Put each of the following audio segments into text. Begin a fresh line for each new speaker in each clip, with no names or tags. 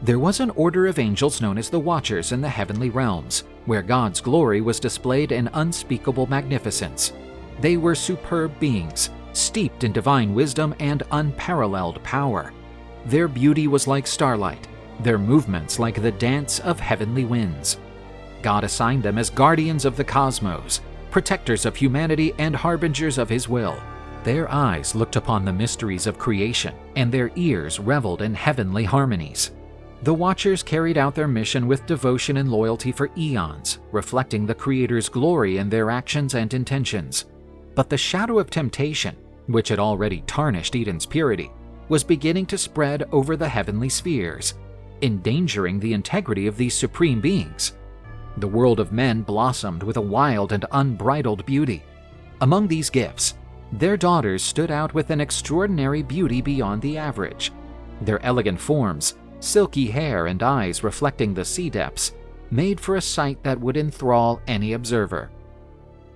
There was an order of angels known as the Watchers in the heavenly realms, where God's glory was displayed in unspeakable magnificence. They were superb beings, steeped in divine wisdom and unparalleled power. Their beauty was like starlight, their movements like the dance of heavenly winds. God assigned them as guardians of the cosmos, protectors of humanity and harbingers of His will. Their eyes looked upon the mysteries of creation, and their ears reveled in heavenly harmonies. The Watchers carried out their mission with devotion and loyalty for eons, reflecting the Creator's glory in their actions and intentions. But the shadow of temptation, which had already tarnished Eden's purity, was beginning to spread over the heavenly spheres, endangering the integrity of these supreme beings. The world of men blossomed with a wild and unbridled beauty. Among these gifts, their daughters stood out with an extraordinary beauty beyond the average. Their elegant forms, silky hair and eyes reflecting the sea depths, made for a sight that would enthrall any observer.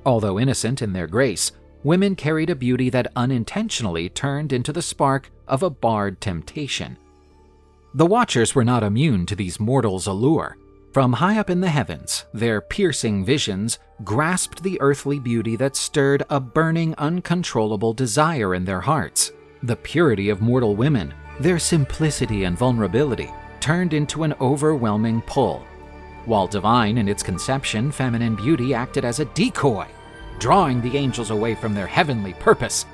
Although innocent in their grace, women carried a beauty that unintentionally turned into the spark of a barred temptation. The Watchers were not immune to these mortals' allure. From high up in the heavens, their piercing visions grasped the earthly beauty that stirred a burning, uncontrollable desire in their hearts. The purity of mortal women, their simplicity and vulnerability, turned into an overwhelming pull. While divine in its conception, feminine beauty acted as a decoy, drawing the angels away from their heavenly purpose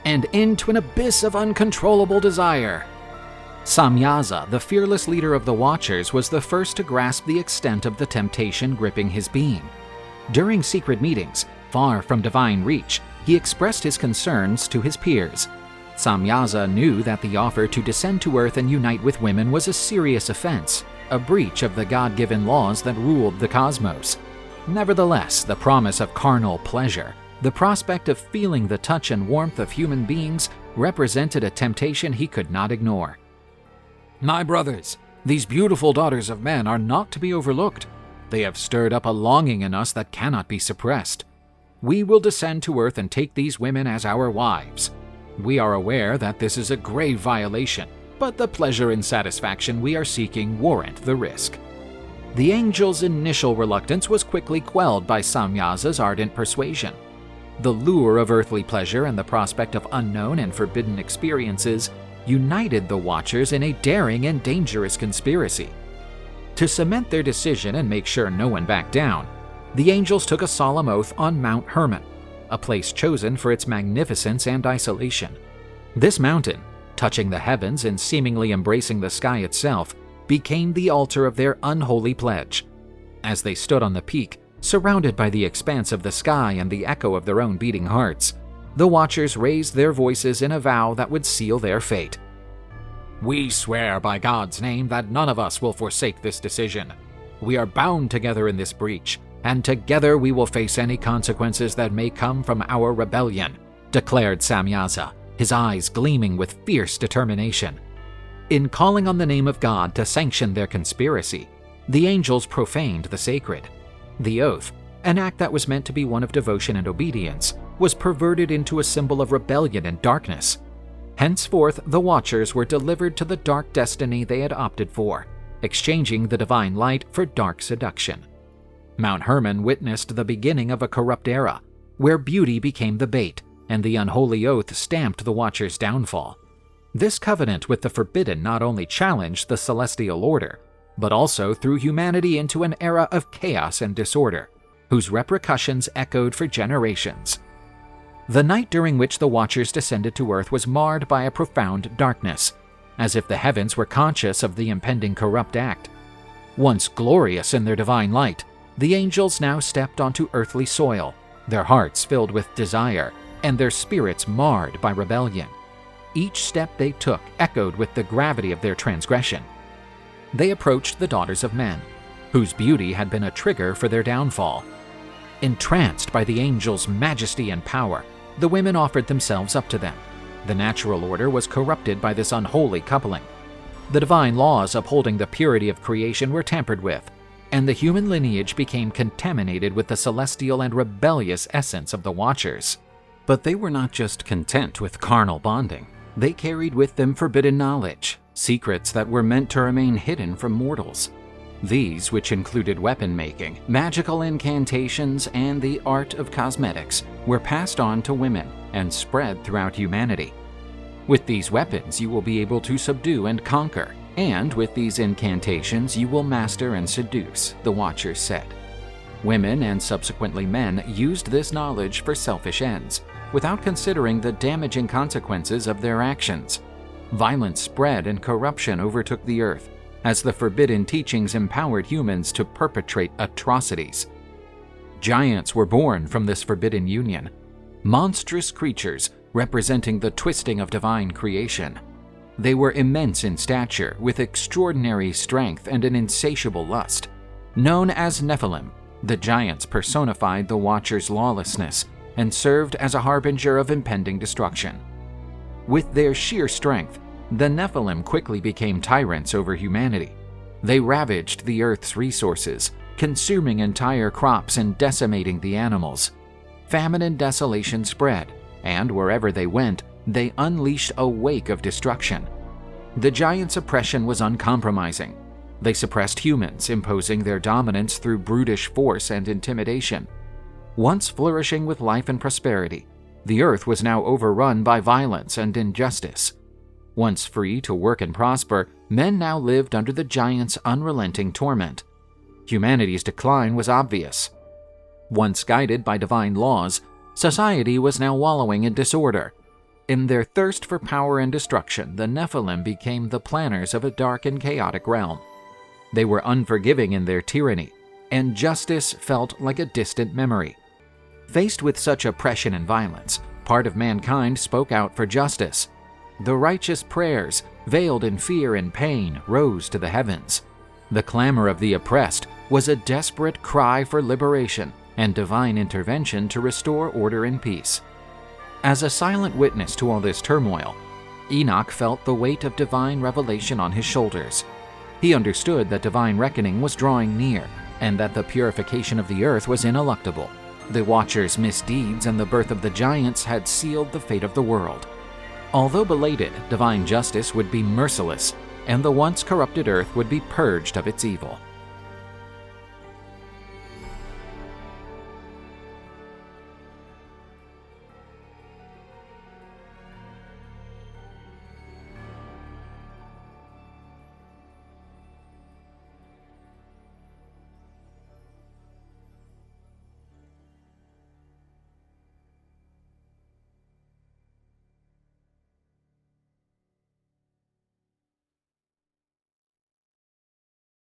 and into an abyss of uncontrollable desire. Samyaza, the fearless leader of the Watchers, was the first to grasp the extent of the temptation gripping his being. During secret meetings, far from divine reach, he expressed his concerns to his peers. Samyaza knew that the offer to descend to earth and unite with women was a serious offense, a breach of the God-given laws that ruled the cosmos. Nevertheless, the promise of carnal pleasure, the prospect of feeling the touch and warmth of human beings, represented a temptation he could not ignore. My brothers, these beautiful daughters of men are not to be overlooked. They have stirred up a longing in us that cannot be suppressed. We will descend to earth and take these women as our wives. We are aware that this is a grave violation, but the pleasure and satisfaction we are seeking warrant the risk. The angels' initial reluctance was quickly quelled by Samyaza's ardent persuasion. The lure of earthly pleasure and the prospect of unknown and forbidden experiences united the Watchers in a daring and dangerous conspiracy. To cement their decision and make sure no one backed down, the angels took a solemn oath on Mount Hermon, a place chosen for its magnificence and isolation. This mountain, touching the heavens and seemingly embracing the sky itself, became the altar of their unholy pledge. As they stood on the peak, surrounded by the expanse of the sky and the echo of their own beating hearts, the Watchers raised their voices in a vow that would seal their fate. We swear by God's name that none of us will forsake this decision. We are bound together in this breach, and together we will face any consequences that may come from our rebellion, declared Samyaza, his eyes gleaming with fierce determination. In calling on the name of God to sanction their conspiracy, the angels profaned the sacred. The oath, an act that was meant to be one of devotion and obedience, was perverted into a symbol of rebellion and darkness. Henceforth, the Watchers were delivered to the dark destiny they had opted for, exchanging the divine light for dark seduction. Mount Hermon witnessed the beginning of a corrupt era, where beauty became the bait, and the unholy oath stamped the Watchers' downfall. This covenant with the forbidden not only challenged the celestial order, but also threw humanity into an era of chaos and disorder, whose repercussions echoed for generations. The night during which the Watchers descended to earth was marred by a profound darkness, as if the heavens were conscious of the impending corrupt act. Once glorious in their divine light, the angels now stepped onto earthly soil, their hearts filled with desire, and their spirits marred by rebellion. Each step they took echoed with the gravity of their transgression. They approached the daughters of men, whose beauty had been a trigger for their downfall. Entranced by the angels' majesty and power, the women offered themselves up to them. The natural order was corrupted by this unholy coupling. The divine laws upholding the purity of creation were tampered with, and the human lineage became contaminated with the celestial and rebellious essence of the Watchers. But they were not just content with carnal bonding. They carried with them forbidden knowledge, secrets that were meant to remain hidden from mortals. These, which included weapon making, magical incantations, and the art of cosmetics, were passed on to women and spread throughout humanity. With these weapons, you will be able to subdue and conquer, and with these incantations, you will master and seduce, the Watchers said. Women and subsequently men used this knowledge for selfish ends, without considering the damaging consequences of their actions. Violence spread and corruption overtook the earth, as the forbidden teachings empowered humans to perpetrate atrocities. Giants were born from this forbidden union, monstrous creatures representing the twisting of divine creation. They were immense in stature, with extraordinary strength and an insatiable lust. Known as Nephilim, the giants personified the Watchers' lawlessness and served as a harbinger of impending destruction. With their sheer strength, the Nephilim quickly became tyrants over humanity. They ravaged the earth's resources, consuming entire crops and decimating the animals. Famine and desolation spread, and wherever they went, they unleashed a wake of destruction. The giants' oppression was uncompromising. They suppressed humans, imposing their dominance through brutish force and intimidation. Once flourishing with life and prosperity, the earth was now overrun by violence and injustice. Once free to work and prosper, men now lived under the giants' unrelenting torment. Humanity's decline was obvious. Once guided by divine laws, society was now wallowing in disorder. In their thirst for power and destruction, the Nephilim became the planners of a dark and chaotic realm. They were unforgiving in their tyranny, and justice felt like a distant memory. Faced with such oppression and violence, part of mankind spoke out for justice. The righteous prayers, veiled in fear and pain, rose to the heavens. The clamor of the oppressed was a desperate cry for liberation and divine intervention to restore order and peace. As a silent witness to all this turmoil, Enoch felt the weight of divine revelation on his shoulders. He understood that divine reckoning was drawing near, and that the purification of the earth was ineluctable. The Watchers' misdeeds and the birth of the giants had sealed the fate of the world. Although belated, divine justice would be merciless, and the once corrupted earth would be purged of its evil.